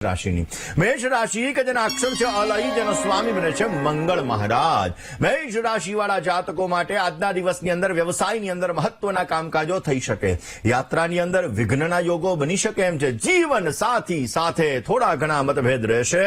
રાશિની મેષ રાશિ કે જેના અક્ષર છે અલઈ જેનો સ્વામી બને છે મંગળ મહારાજ। મેષ રાશિ વાળા જાતકો માટે આજના દિવસની અંદર વ્યવસાયની અંદર મહત્વના કામકાજો થઈ શકે, યાત્રાની અંદર વિઘ્નના યોગો બની શકે એમ છે। જીવન સાથી સાથે થોડા ઘણા મતભેદ રહેશે,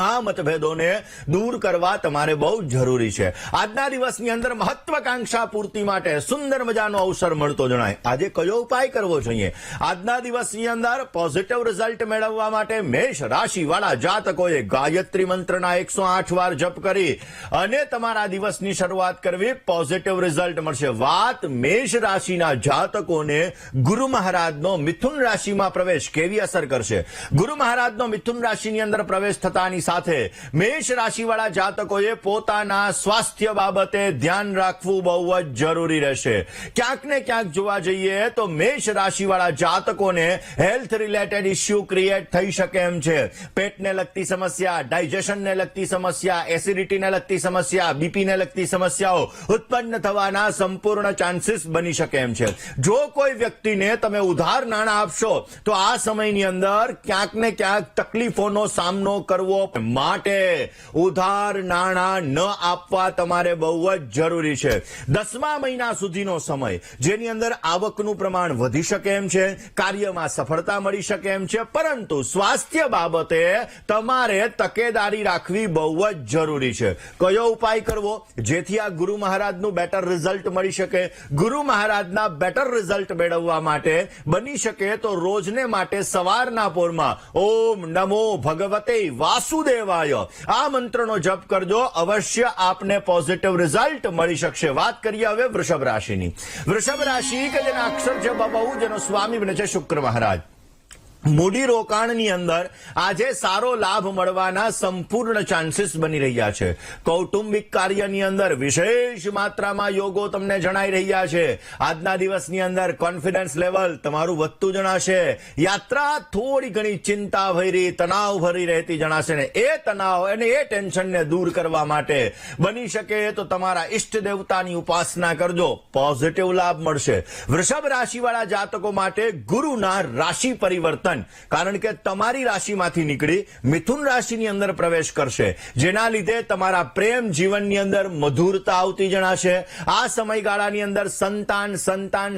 આ મતભેદોને દૂર કરવા તમારે બહુ જરૂરી છે। આજના દિવસની અંદર મહત્વાકાંક્ષા પૂર્તિ માટે સુંદર મજાનો અવસર મળતો જણાય। આજે કયો ઉપાય કરવો જોઈએ? આજના દિવસની અંદર પોઝિટિવ રિઝલ્ટ મેળવવા માટે મેષ રાશિ વાળા જાતકોએ ગાયત્રી મંત્રના 108 વાર જપ કરી અને તમારા દિવસની શરૂઆત કરવી, પોઝિટિવ રિઝલ્ટ મળશે। વાત મેષ રાશિના જાતકોને ગુરુ મહારાજનો મિથુન રાશિમાં પ્રવેશ કેવી અસર કરશે? ગુરુ મહારાજનો મિથુન રાશિની અંદર પ્રવેશ થતાની સાથે મેષ રાશિ વાળા જાતકોએ પોતાના સ્વાસ્થ્ય બાબતે ધ્યાન રાખવું બહુ જ જરૂરી રહેશે। ક્યાંક ને ક્યાંક જોવા જઈએ તો મેષ રાશિ વાળા જાતકોને હેલ્થ રિલેટેડ ઇસ્યુ ક્રિએટ થઈ શકે એમ છે। પેટને લગતી સમસ્યા, ડાયજેશનને લગતી સમસ્યા, એસિડિટીને લગતી સમસ્યા, બીપીને લગતી સમસ્યાઓ ઉત્પન્ન થવાના સંપૂર્ણ ચાન્સીસ બની શકે એમ છે। જો કોઈ વ્યક્તિને તમે ઉધાર નાણાં આપશો તો આ સમયની અંદર ક્યાંક ને ક્યાંક તકલીફોનો સામનો કરવો માટે ઉધાર નાણાં ન આપવા તમારે બહુ જ જરૂરી છે। 10મા મહિના સુધીનો સમય જેની અંદર આવકનું પ્રમાણ વધી શકે એમ છે, કાર્યમાં સફળતા મળી શકે એમ છે, પરંતુ સ્વાસ્થ્ય બાબતે તમારે તકેદારી રાખવી બહુ જ જરૂરી છે। કયો ઉપાય કરવો જેથી આ ગુરુ મહારાજનું બેટર રિઝલ્ટ મળી શકે? ગુરુ મહારાજના બેટર રિઝલ્ટ મેળવવા માટે બની શકે તો રોજને માટે સવારના પોરમાં ઓમ નમો ભગવતે વાસુદેવાય આ મંત્રનો જપ કરજો, અવશ્ય આપને પોઝિટિવ રિઝલ્ટ મળી શકશે। વાત કરીએ હવે વૃષભ રાશિની। વૃષભ રાશિ કે જેના અક્ષર છે બહુ, જેનો સ્વામી બને છે શુક્ર મહારાજ। મૂડી રોકાણની અંદર આજે સારો લાભ મળવાના સંપૂર્ણ ચાન્સીસ બની રહ્યા છે। કૌટુંબિક કાર્યની અંદર વિશેષ માત્રામાં યોગો તમને જણાઈ રહ્યા છે। આજના દિવસની અંદર કોન્ફિડન્સ લેવલ તમારું વધતું જણાશે। યાત્રા થોડી ઘણી ચિંતા ભરી, તણાવ ભરી રહેતી જણાશે ને એ તણાવ અને એ ટેન્શનને દૂર કરવા માટે બની શકે તો તમારા ઈષ્ટ દેવતાની ઉપાસના કરજો, પોઝિટિવ લાભ મળશે। વૃષભ રાશિવાળા જાતકો માટે ગુરુના રાશિ પરિવર્તન, કારણ કે તમારી રાશિમાંથી નીકળી મિથુન રાશિની અંદર પ્રવેશ કરશે, જેના લીધે તમારા પ્રેમ જીવનની અંદર મધુરતા આવતી જણાશે। આ સમયગાળાની અંદર સંતાન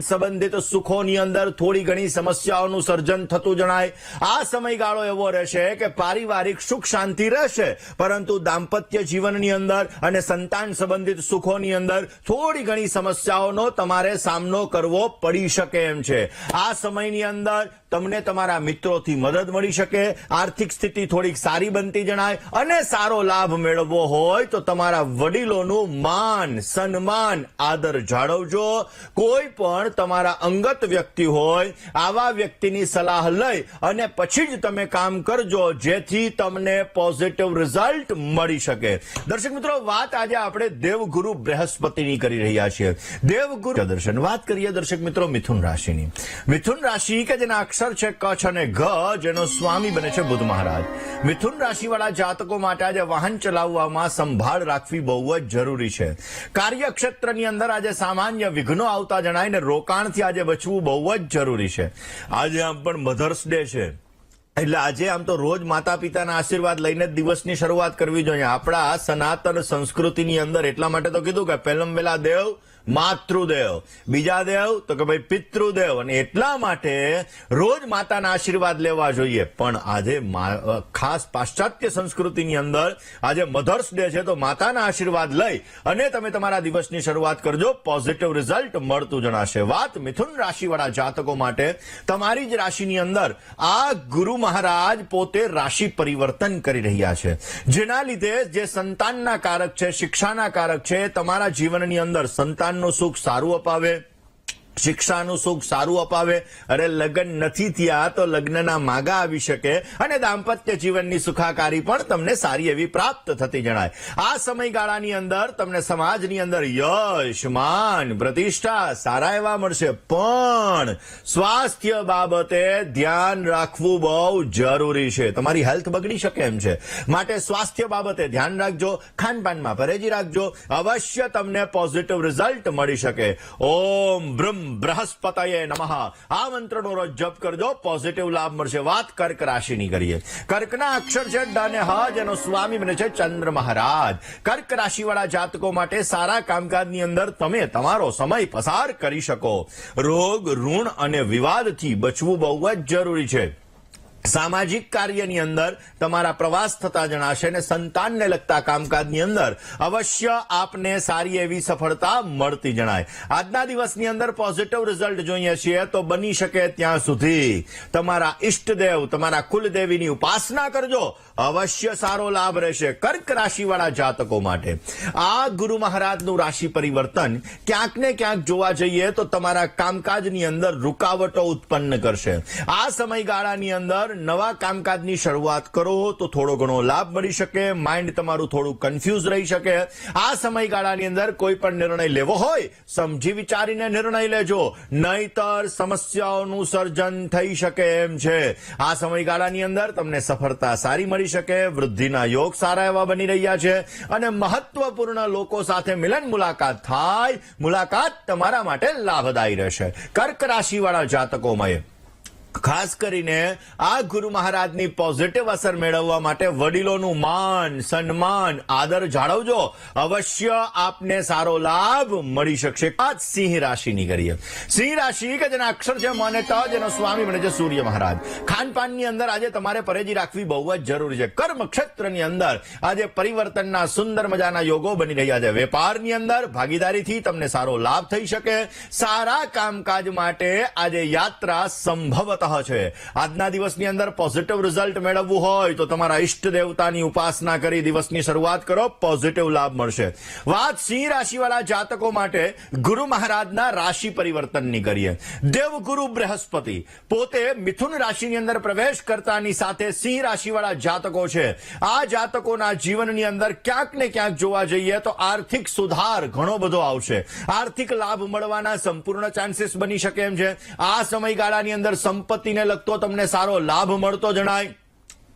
સંબંધિત સુખોની અંદર થોડી ઘણી સમસ્યાઓનું સર્જન થતું જણાય। આ સમયગાળો એવો રહેશે કે પારિવારિક સુખ શાંતિ રહેશે, પરંતુ દાંપત્ય જીવનની અંદર અને સંતાન સંબંધિત સુખોની અંદર થોડી ઘણી સમસ્યાઓનો તમારે સામનો કરવો પડી શકે એમ છે। આ સમયની અંદર તમને તમારા મિત્રોથી મદદ મળી શકે, આર્થિક સ્થિતિ થોડીક સારી બનતી જણાય અને સારો લાભ મેળવવો હોય તો તમારા વડીલોનું માન સન્માન આદર જાળવજો। કોઈ પણ તમારા અંગત વ્યક્તિ હોય આવા વ્યક્તિની સલાહ લઈ અને પછી જ તમે કામ કરજો, જેથી તમને પોઝિટિવ રિઝલ્ટ મળી શકે। દર્શક મિત્રો, વાત આજે આપણે દેવગુરુ બૃહસ્પતિની કરી રહ્યા છીએ। દેવગુરુ દર્શન વાત કરીએ દર્શક મિત્રો મિથુન રાશિની। મિથુન રાશિ કે જેના અક્ષર છે કચ્છ અને ઘ, જેનો સ્વામી બને છે બુધ મહારાજ। મિથુન રાશિવાળા જાતકો માટે આજે વાહન ચલાવવામાં સંભાળ રાખવી બહુ જ જરૂરી છે। કાર્યક્ષેત્રની અંદર આજે સામાન્ય વિઘ્નો આવતા જણાય ને રોકાણથી આજે બચવું બહુ જ જરૂરી છે। આજે આમ પણ મધર્સ ડે છે, એટલે આજે આમ તો રોજ માતા પિતાના આશીર્વાદ લઈને જ દિવસની શરૂઆત કરવી જોઈએ। આપણા સનાતન સંસ્કૃતિની અંદર એટલા માટે તો કીધું કે પહેલમ પહેલા દેવ માતૃદેવ, બીજા દેવ તો કે ભાઈ પિતૃદેવ, અને એટલા માટે રોજ માતાના આશીર્વાદ લેવા જોઈએ। પણ આજે ખાસ પાશ્ચાત્ય સંસ્કૃતિની અંદર આજે મધર્સ ડે છે, તો માતાના આશીર્વાદ લઈ અને તમે તમારા દિવસની શરૂઆત કરજો, પોઝિટિવ રિઝલ્ટ મળતું જણાશે। વાત મિથુન રાશિવાળા જાતકો માટે તમારી જ રાશિની અંદર આ ગુરુ મહારાજ પોતે રાશિ પરિવર્તન કરી રહ્યા છે, જેના લીધે જે સંતાનના કારક છે, શિક્ષાના કારક છે, તમારા જીવનની અંદર સંતાન નું સુખ સારું અપાવે, શિક્ષાનું સુખ સારું અપાવે। અરે લગ્ન નથી થયા તો લગ્નના માગા આવી શકે અને દાંપત્ય જીવનની સુખાકારી પણ તમને સારી એવી પ્રાપ્ત થતી જણાય। આ સમયગાળાની અંદર તમને સમાજની અંદર યશ માન પ્રતિષ્ઠા સારા એવા મળશે, પણ સ્વાસ્થ્ય બાબતે ધ્યાન રાખવું બહુ જરૂરી છે। તમારી હેલ્થ બગડી શકે એમ છે, માટે સ્વાસ્થ્ય બાબતે ધ્યાન રાખજો, ખાનપાનમાં પરેજી રાખજો, અવશ્ય તમને પોઝિટિવ રિઝલ્ટ મળી શકે। ઓમ બ્રહ્મ બૃહસ્પતયે નમઃ આ મંત્રનો રોજ જપ કરજો, પોઝિટિવ લાભ મળશે. વાત કર્ક રાશિની કરીએ. કર્કના અક્ષર છે ડ અને હ, જેનો સ્વામી બને છે ચંદ્ર મહારાજ. કર્ક રાશિવાળા જાતકો માટે સારા કામકાજની અંદર તમે તમારો સમય પસાર કરી શકો. રોગ, ઋણ અને વિવાદથી બચવું બહુ જ જરૂરી છે. સામાજિક કાર્યની અંદર તમારા પ્રવાસ થતા જણાશે અને સંતાનને લગતા કામકાજની અંદર અવશ્ય આપને સારી એવી સફળતા મળતી જણાય. આજના દિવસની અંદર પોઝિટિવ રિઝલ્ટ જોઈએ છીએ તો બની શકે ત્યાં સુધી તમારા ઈષ્ટદેવ, તમારા કુલદેવીની ઉપાસના કરજો, અવશ્ય સારો લાભ રહેશે. કર્ક રાશિવાળા જાતકો માટે આ ગુરુ મહારાજનું રાશિ પરિવર્તન ક્યાંક ને ક્યાંક જોવા જઈએ તો તમારા કામકાજની અંદર રૂકાવટો ઉત્પન્ન કરશે. આ સમયગાળાની અંદર નવા કામકાજની શરૂઆત કરો તો થોડો ઘણો લાભ મળી શકે. માઇન્ડ તમારું થોડું કન્ફ્યુઝ રહી શકે. આ સમયગાળાની અંદર કોઈ પણ નિર્ણય લેવો હોય સમજી વિચારીને નિર્ણય લેજો, નહીતર સમસ્યાઓનું સર્જન થઈ શકે એમ છે. આ સમયગાળાની અંદર તમને સફળતા સારી મળી શકે. વૃદ્ધિના યોગ સારા એવા બની રહ્યા છે અને મહત્વપૂર્ણ લોકો સાથે મિલન મુલાકાત થાય. મુલાકાત તમારા માટે લાભદાયી રહેશે. કર્ક રાશિવાળા જાતકોમાં ખાસ કરીને આ ગુરુ મહારાજની પોઝિટિવ અસર મેળવવા માટે વડીલોનું માન, સન્માન, આદર જાળવજો, અવશ્ય આપને સારો લાભ મળી શકશે. આ સિંહ રાશિની કરીએ. સિંહ રાશિ કે જેના અક્ષર છે મ અને ટ, જેનો સ્વામી બને છે સૂર્ય મહારાજ. ખાનપાનની અંદર આજે તમારે પરેજી રાખવી બહુ જ જરૂરી છે. કર્મ ક્ષેત્રની અંદર આજે પરિવર્તનના સુંદર મજાના યોગો બની રહ્યા છે. વેપારની અંદર ભાગીદારીથી તમને સારો લાભ થઈ શકે. સારા કામકાજ માટે આજે યાત્રા સંભવત છે. આજના દિવસની અંદર પોઝિટિવ રિઝલ્ટ મેળવવું હોય તો તમારા ઈષ્ટ દેવતાની ઉપાસના કરી દિવસની શરૂઆત કરો, પોઝિટિવ લાભ મળશે. વાત સિંહ રાશિવાળા જાતકો માટે ગુરુ મહારાજના રાશિ પરિવર્તનની કરીએ. દેવગુરુ બૃહસ્પતિ પોતે મિથુન રાશિની અંદર પ્રવેશ કરતાની સાથે સિંહ રાશિવાળા જાતકો છે. આ જાતકોના જીવનની અંદર ક્યાંક ને ક્યાંક જોવા જઈએ તો આર્થિક સુધાર ઘણો બધો આવશે. આર્થિક લાભ મળવાના સંપૂર્ણ ચાન્સીસ બની શકે એમ છે. આ સમયગાળાની અંદર સંપત્તિને લગતો તમને સારો લાભ મળતો જણાય.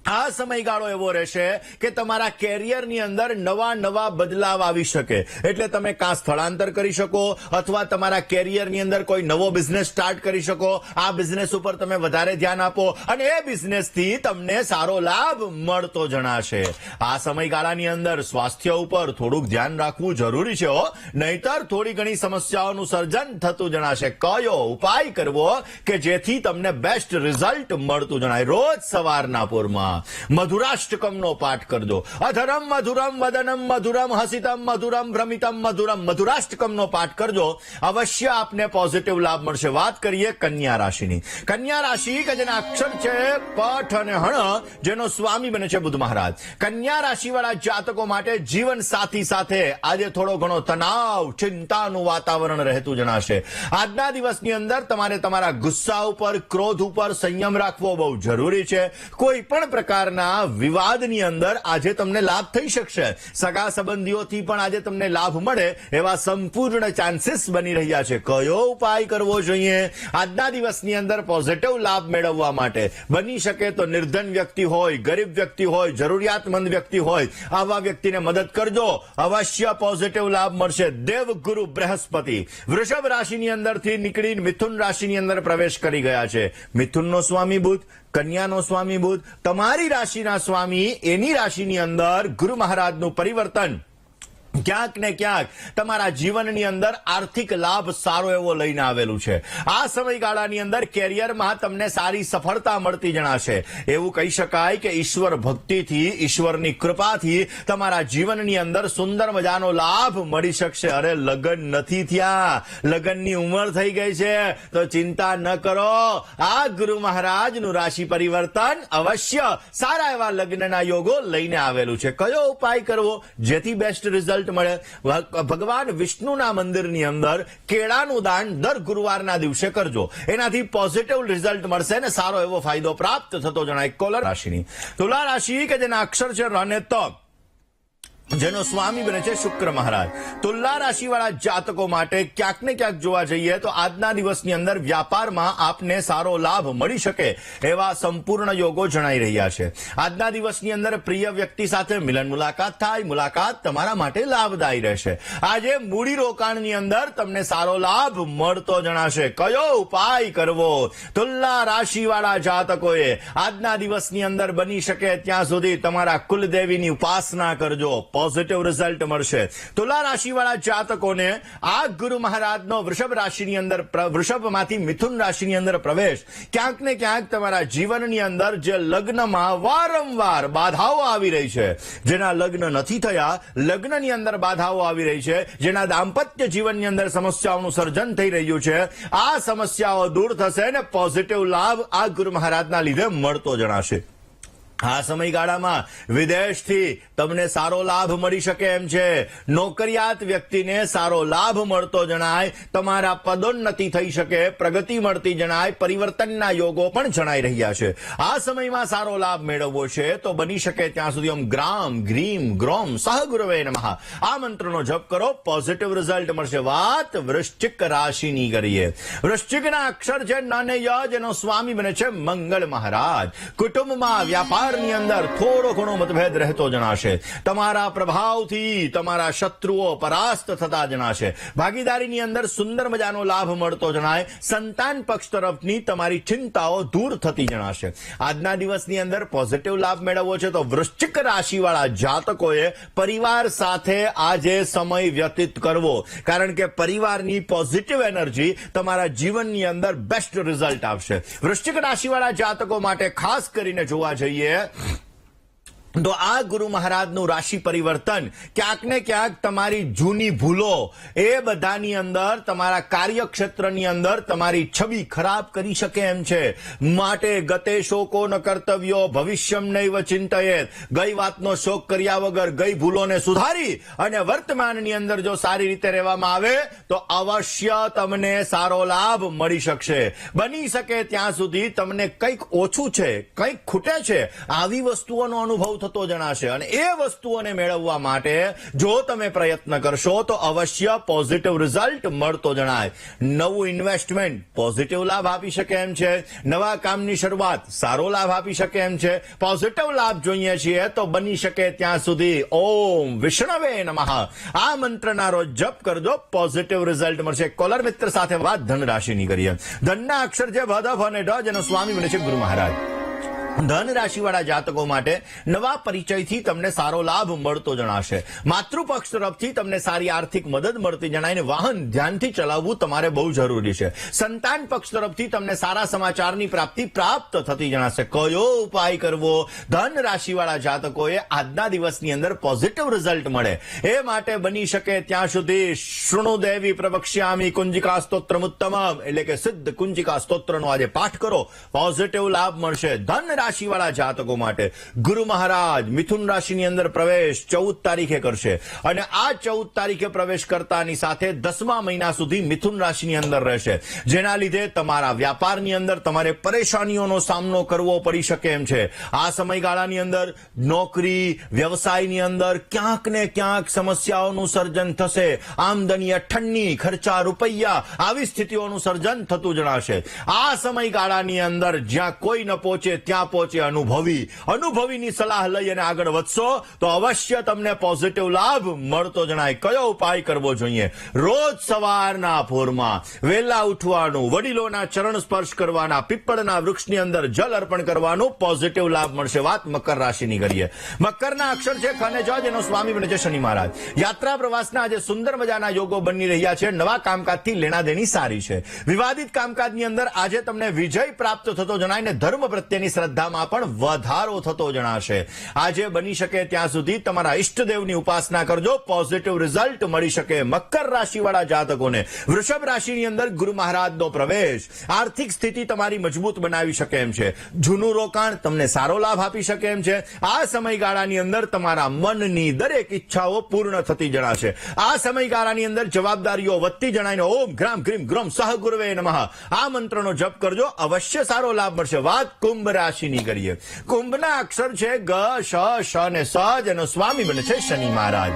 આ સમયગાળો એવો રહેશે કે તમારા કેરિયરની અંદર નવા બદલાવ આવી શકે. એટલે તમે કાં સ્થળાંતર કરી શકો અથવા તમારા કેરિયરની અંદર કોઈ નવો બિઝનેસ સ્ટાર્ટ કરી શકો. આ બિઝનેસ ઉપર તમે વધારે ધ્યાન આપો અને એ બિઝનેસથી તમને સારો લાભ મળતો જણાશે. આ સમયગાળાની અંદર સ્વાસ્થ્ય ઉપર થોડુંક ધ્યાન રાખવું જરૂરી છે, નહીતર થોડી ઘણી સમસ્યાઓનું સર્જન થતું જણાશે. કયો ઉપાય કરવો કે જેથી તમને બેસ્ટ રિઝલ્ટ મળતું જણાય? રોજ સવારના પૂરમાં મધુરાષ્ટકમનો પાઠ કરજો. અધરમ મધુરમ વદનમ મધુરમ હસિતમ મધુરમ ભ્રમિતમ મધુરમ, મધુરાષ્ટકમનો પાઠ કરજો, અવશ્ય આપને પોઝિટિવ લાભ મળશે. વાત કરીએ કન્યા રાશિની. કન્યા રાશિ કે જેના અક્ષર છે પઠ અને હણ, જેનો સ્વામી બને છે બુધ મહારાજ. કન્યા રાશિવાળા જાતકો માટે જીવન સાથી સાથે આજે થોડો ઘણો તણાવ, ચિંતાનું વાતાવરણ રહેતું જણાશે. આજના દિવસની અંદર તમારે તમારા ગુસ્સા ઉપર, ક્રોધ ઉપર સંયમ રાખવો બહુ જરૂરી છે. કોઈ પણ પ્રકારના વિવાદની અંદર આજે તમને લાભ થઈ શકશે. સગા સંબંધીઓથી પણ આજે તમને લાભ મળે એવા સંપૂર્ણ ચાન્સીસ બની રહ્યા છે. કયો ઉપાય કરવો જોઈએ આજના દિવસની અંદર પોઝિટિવ લાભ મેળવવા માટે? બની શકે તો નિર્ધન વ્યક્તિ હોય, ગરીબ વ્યક્તિ હોય, જરૂરિયાતમંદ વ્યક્તિ હોય, આવા વ્યક્તિને મદદ કરજો, અવશ્ય પોઝિટિવ લાભ મળશે. દેવગુરુ બૃહસ્પતિ વૃષભ રાશિની અંદરથી નીકળી મિથુન રાશિની અંદર પ્રવેશ કરી ગયા છે. મિથુનનો સ્વામી બુધ, કન્યાનો સ્વામી બુધ, તમારી રાશિના સ્વામી એની રાશિની અંદર ગુરુ મહારાજનું પરિવર્તન ક્યાંક ને ક્યાંક તમારા જીવનની અંદર આર્થિક લાભ સારો એવો લઈને આવેલું છે. આ સમયગાળાની અંદર કેરિયરમાં તમને સારી સફળતા મળતી જણાશે. એવું કહી શકાય કે ઈશ્વર ભક્તિથી, ઈશ્વરની કૃપાથી તમારા જીવનની અંદર સુંદર મજાનો લાભ મળી શકશે. અરે લગ્ન નથી થયા, લગ્નની ઉંમર થઈ ગઈ છે તો ચિંતા ન કરો. આ ગુરુ મહારાજનું રાશિ પરિવર્તન અવશ્ય સારા એવા લગ્નના યોગો લઈને આવેલું છે. કયો ઉપાય કરવો જેથી બેસ્ટ રિઝલ્ટ મળે? ભગવાન વિષ્ણુના મંદિરની અંદર કેળાનું દાન દર ગુરુવારના દિવસે કરજો. એનાથી પોઝિટિવ રિઝલ્ટ મળશે અને સારો એવો ફાયદો પ્રાપ્ત થતો જણાય. તુલા રાશિની. તુલા રાશિ કે જેના અક્ષર છે ર અને ત, જેનો સ્વામી બને છે શુક્ર મહારાજ. તુલા રાશિવાળા જાતકો માટે ક્યાંક ને ક્યાંક જોવા જઈએ તો આજના દિવસની અંદર વ્યાપારમાં આપને સારો લાભ મળી શકે એવા સંપૂર્ણ યોગો જણાઈ રહ્યા છે. આજના દિવસની અંદર પ્રિય વ્યક્તિ સાથે મિલન મુલાકાત થાય. મુલાકાત તમારા માટે લાભદાયી રહેશે. આજે મૂડી રોકાણની અંદર તમને સારો લાભ મળતો જણાશે. કયો ઉપાય કરવો? તુલા રાશિવાળા જાતકોએ આજના દિવસની અંદર બની શકે ત્યાં સુધી તમારા કુલદેવીની ઉપાસના કરજો. પોઝિટિવ રિઝલ્ટ મળશે. તુલા રાશિવાળા જાતકોને આ ગુરુ મહારાજનો વૃષભ રાશિની અંદર વૃષભમાંથી મિથુન રાશિની અંદર પ્રવેશ ક્યાંક ને ક્યાંક તમારા જીવનની અંદર જે લગ્નમાં વારંવાર બાધાઓ આવી રહી છે, જેના લગ્ન નથી થયા, લગ્નની અંદર બાધાઓ આવી રહી છે, જેના દાંપત્ય જીવનની અંદર સમસ્યાઓનું સર્જન થઈ રહ્યું છે, આ સમસ્યાઓ દૂર થશે અને પોઝિટિવ લાભ આ ગુરુ મહારાજના લીધે મળતો જણાશે. આ સમયગાળામાં વિદેશથી તમને સારો લાભ મળી શકે એમ છે. નોકરિયાત વ્યક્તિને સારો લાભ મળતો જણાય. તમારા પદોન્નતિ થઈ શકે, પ્રગતિ મળતી જણાય. પરિવર્તનના યોગો પણ જણાઈ રહ્યા છે. આ સમયમાં સારો લાભ મેળવવો છે તો બની શકે ત્યાં સુધી ઓમ ગ્રામ ગ્રીમ ગ્રોમ સહ ગુરવે નમઃ આ મંત્રનો જપ કરો. પોઝિટિવ રિઝલ્ટ મળશે. વાત વૃશ્ચિક રાશિની કરીએ. વૃશ્ચિકના અક્ષર છે ન અને ય, જેનો સ્વામી બને છે મંગળ મહારાજ. કુટુંબમાં વ્યાપાર ની અંદર થોડો ઘણો મતભેદ રહેતો જણાશે. તમારા પ્રભાવથી તમારા શત્રુઓ પરાસ્ત થતા જણાશે. ભાગીદારીની અંદર સુંદર મજાનો લાભ મળતો જણાય. સંતાન પક્ષ તરફની તમારી ચિંતાઓ દૂર થતી જણાશે. આજના દિવસની અંદર પોઝિટિવ લાભ મેળવવો છે તો વૃશ્ચિક રાશિવાળા જાતકોએ પરિવાર સાથે આજે સમય વ્યતીત કરવો, કારણ કે પરિવારની પોઝિટિવ એનર્જી તમારા જીવનની અંદર બેસ્ટ રિઝલ્ટ આપશે. વૃશ્ચિક રાશિવાળા જાતકો માટે ખાસ કરીને જોવા જઈએ તો આ ગુરુ મહારાજનું રાશિ પરિવર્તન ક્યાંક ને ક્યાંક તમારી જૂની ભૂલો એ બધાની અંદર તમારા કાર્યક્ષેત્રની અંદર તમારી છબી ખરાબ કરી શકે એમ છે. માટે ગતે શોકો ન કર્તવ્યો ભવિષ્યમ નૈવ ચિંતયેત. ગઈ વાતનો શોક કર્યા વગર ગઈ ભૂલોને સુધારી અને વર્તમાનની અંદર જો સારી રીતે રહેવામાં આવે તો અવશ્ય તમને સારો લાભ મળી શકશે. બની શકે ત્યાં સુધી તમને કંઈક ઓછું છે, કંઈક ખૂટે છે, આવી વસ્તુઓનો અનુભવ થતો જણાશે અને એ વસ્તુઓને મેળવવા માટે જો તમે પ્રયત્ન કરશો તો અવશ્ય પોઝિટિવ રિઝલ્ટ મળતો જણાય. નવું ઇન્વેસ્ટમેન્ટ પોઝિટિવ લાભ આપી શકે એમ છે. નવા કામની શરૂઆત સારો લાભ આપી શકે એમ છે. પોઝિટિવ લાભ જોઈએ છીએ તો બની શકે ત્યાં સુધી ઓમ વિષ્ણવે નમઃ આ મંત્રના રોજ જપ કરજો. પોઝિટિવ રિઝલ્ટ મળશે. કોલર મિત્ર સાથે વાત ધન રાશિની કરીએ. ધનના અક્ષર છે ભ, ધ અને ઢ, જેનો સ્વામી બને છે ગુરુ મહારાજ. ધન રાશિવાળા જાતકો માટે નવા પરિચયથી તમને સારો લાભ મળતો જણાશે. માતૃપક્ષ તરફથી તમને સારી આર્થિક મદદ મળતી જણાય. વાહન ધ્યાનથી ચલાવવું તમારે બહુ જરૂરી છે. સંતાન પક્ષ તરફથી તમને સારા સમાચારની પ્રાપ્તિ પ્રાપ્ત થતી જણાશે. કયો ઉપાય કરવો? ધન રાશિવાળા જાતકોએ આજના દિવસની અંદર પોઝિટિવ રિઝલ્ટ મળે એ માટે બની શકે ત્યાં સુધી શૃણુ દેવી પ્રવક્ષ્યામી કુંજિકા સ્તોત્રમ ઉત્તમમ એટલે કે સિદ્ધ કુંજિકા સ્તોત્રનો આજે પાઠ કરો. પોઝિટિવ લાભ મળશે. ધન રાશિવાળા જાતકો માટે ગુરુ મહારાજ મિથુન રાશિની અંદર પ્રવેશ 14 તારીખે કરશે અને આ 14 તારીખે પ્રવેશ કરતાની સાથે 10મા મહિના સુધી મિથુન રાશિની અંદર રહેશે, જેના લીધે તમારા વ્યાપારની અંદર તમારે પરેશાનીઓનો સામનો કરવો પડી શકે એમ છે. આ સમયગાળાની અંદર નોકરી વ્યવસાયની અંદર ક્યાંક ને ક્યાંક સમસ્યાઓનું સર્જન થશે. આમદની અઠ્ઠની ખર્ચા રૂપિયા આવી સ્થિતિઓનું સર્જન થતું જણાશે. આ સમયગાળાની અંદર જ્યાં કોઈ ન પહોંચે ત્યાં પહોંચે અનુભવીની સલાહ લઈ અને આગળ વધશો તો અવશ્ય તમને પોઝિટિવ લાભ મળતો જણાય. કયો ઉપાય કરવો જોઈએ? રોજ સવારના ભોરમાં વહેલા ઉઠવાનું, વડીલોના ચરણ સ્પર્શ કરવાના, પીપળના વૃક્ષની અંદર જલ અર્પણ કરવાનું. પોઝિટિવ લાભ મળશે. વાત મકર રાશિની કરીએ. મકરના અક્ષર છે ખ અને જ, જેનો સ્વામી બને છે શનિ મહારાજ. યાત્રા પ્રવાસના આજે સુંદર મજાના યોગો બની રહ્યા છે. નવા કામકાજથી લેણાદેણી સારી છે. વિવાદિત કામકાજની અંદર આજે તમને વિજય પ્રાપ્ત થતો જણાય ને ધર્મ પ્રત્યેની શ્રદ્ધામાં પણ વધારો થતો જણાશે. આજે બની શકે ત્યાં સુધી તમારા ઈષ્ટદેવની ઉપાસના કરજો. પોઝિટિવ રિઝલ્ટ મળી શકે. મકર રાશિવાળા જાતકોને વૃષભ રાશિની અંદર ગુરુ મહારાજનો પ્રવેશ આર્થિક સ્થિતિ તમારી મજબૂત બનાવી શકે એમ છે. જૂનું રોકાણ તમને સારો લાભ આપી શકે એમ છે. આ સમયગાળાની અંદર તમારા મનની દરેક ઈચ્છાઓ પૂર્ણ થતી જણાશે. આ સમયગાળાની અંદર જવાબદારીઓ વધતી જણાય. ઓમ ગ્રામ ગ્રીમ ગ્રોમ સહ ગુરવે નમઃ આ મંત્રનો જપ કરજો. અવશ્ય સારો લાભ મળશે. વાત કુંભ રાશિ રાશિની કરીએ. કુંભના અક્ષર છે ગ, શ, શ ને સ, જેનો સ્વામી બને છે શનિ મહારાજ.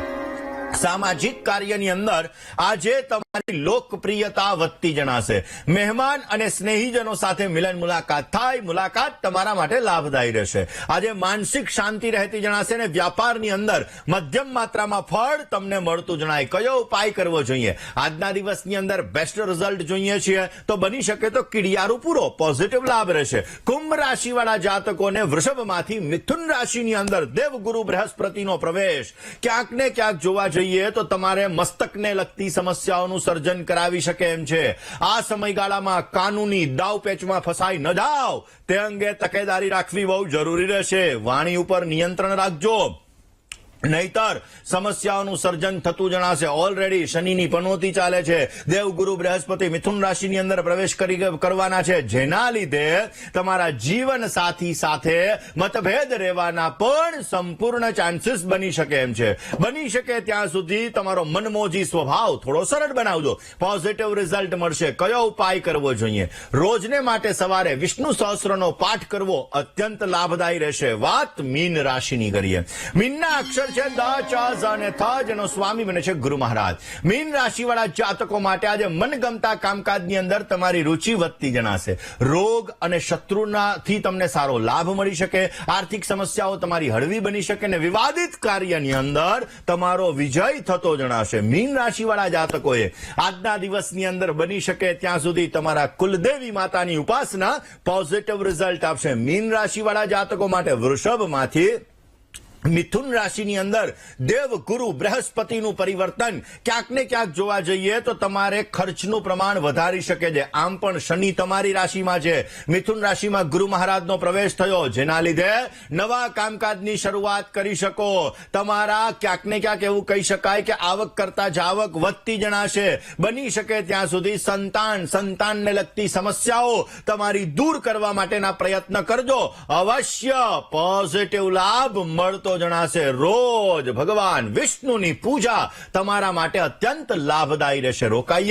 સામાજિક કાર્યની અંદર આજે તમારી લોકપ્રિયતા વધતી જણાશે. મહેમાન અને સ્નેહીજનો સાથે મિલન મુલાકાત થાય. મુલાકાત તમારા માટે લાભદાયી રહેશે. આજે માનસિક શાંતિ રહેતી જણાશે અને વ્યાપારની અંદર મધ્યમ માત્રામાં ફળ તમને મળતું જણાય. કયો ઉપાય કરવો જોઈએ? આજના દિવસની અંદર બેસ્ટ રિઝલ્ટ જોઈએ છીએ તો બની શકે તો કીડિયારું પૂરો પોઝિટિવ લાભ રહેશે. કુંભ રાશિવાળા જાતકોને વૃષભમાંથી મિથુન રાશિની અંદર દેવગુરુ બૃહસ્પતિનો પ્રવેશ ક્યાંક ને ક્યાંક જોવા જોઈએ તો તમારે મસ્તકને લગતી સમસ્યાઓનું સર્જન કરાવી શકે એમ છે. આ સમયગાળામાં કાનૂની દાવપેચમાં ફસાઈ ન જાઓ તે અંગે તકેદારી રાખવી બહુ જરૂરી રહેશે. વાણી ઉપર નિયંત્રણ રાખજો, નહીતર સમસ્યાઓનું સર્જન થતું જણાશે. ઓલરેડી શનિની પનોતી ચાલે છે. દેવગુરુ બૃહસ્પતિ મિથુન રાશિની અંદર પ્રવેશ કરવાના છે, જેના લીધે તમારા જીવન સાથી સાથે મતભેદ રહેવાના પણ સંપૂર્ણ ચાન્સીસ બની શકે એમ છે. બની શકે ત્યાં સુધી તમારો મનમોજી સ્વભાવ થોડો સરળ બનાવજો, પોઝિટિવ રિઝલ્ટ મળશે. કયો ઉપાય કરવો જોઈએ? રોજને માટે સવારે વિષ્ણુ સહસ્રનો પાઠ કરવો અત્યંત લાભદાયી રહેશે. વાત મીન રાશિની કરીએ. મીનના અક્ષર છે દ, ચ, ઝ અને થ, જેનો સ્વામી બને છે ગુરુ મહારાજ. મીન રાશિવાળા જાતકો માટે આજે મનગમતા કામકાજની અંદર તમારી રુચિ વધતી જણાશે. રોગ અને શત્રુનાથી તમને સારો લાભ મળી શકે. આર્થિક સમસ્યાઓ તમારી હળવી બની શકે અને વિવાદિત કાર્યની અંદર તમારો વિજય થતો જણાશે. મીન રાશિવાળા જાતકોએ આજના દિવસની અંદર બની શકે ત્યાં સુધી તમારા કુલદેવી માતાની ઉપાસના પોઝિટિવ રિઝલ્ટ આપશે. મીન રાશિવાળા જાતકો માટે વૃષભમાંથી મિથુન રાશિની અંદર દેવગુરુ બૃહસ્પતિનું પરિવર્તન ક્યાંક ને ક્યાંક જોવા જઈએ તો તમારે ખર્ચનું પ્રમાણ વધારી શકે છે. આમ પણ શનિ તમારી રાશિમાં છે. મિથુન રાશિમાં ગુરુ મહારાજનો પ્રવેશ થયો, જેના લીધે નવા કામકાજની શરૂઆત કરી શકો. તમારા ક્યાંક ને ક્યાંક એવું કહી શકાય કે આવક કરતા જાવક વધતી જણાશે. બની શકે ત્યાં સુધી સંતાનને લગતી સમસ્યાઓ તમારી દૂર કરવા માટેના પ્રયત્ન કરજો. અવશ્ય પોઝિટિવ લાભ મળતો જણાશે. રોજ ભગવાન વિષ્ણુની પૂજા તમારા માટે અત્યંત લાભદાયી રહેશે. રોકાઈએ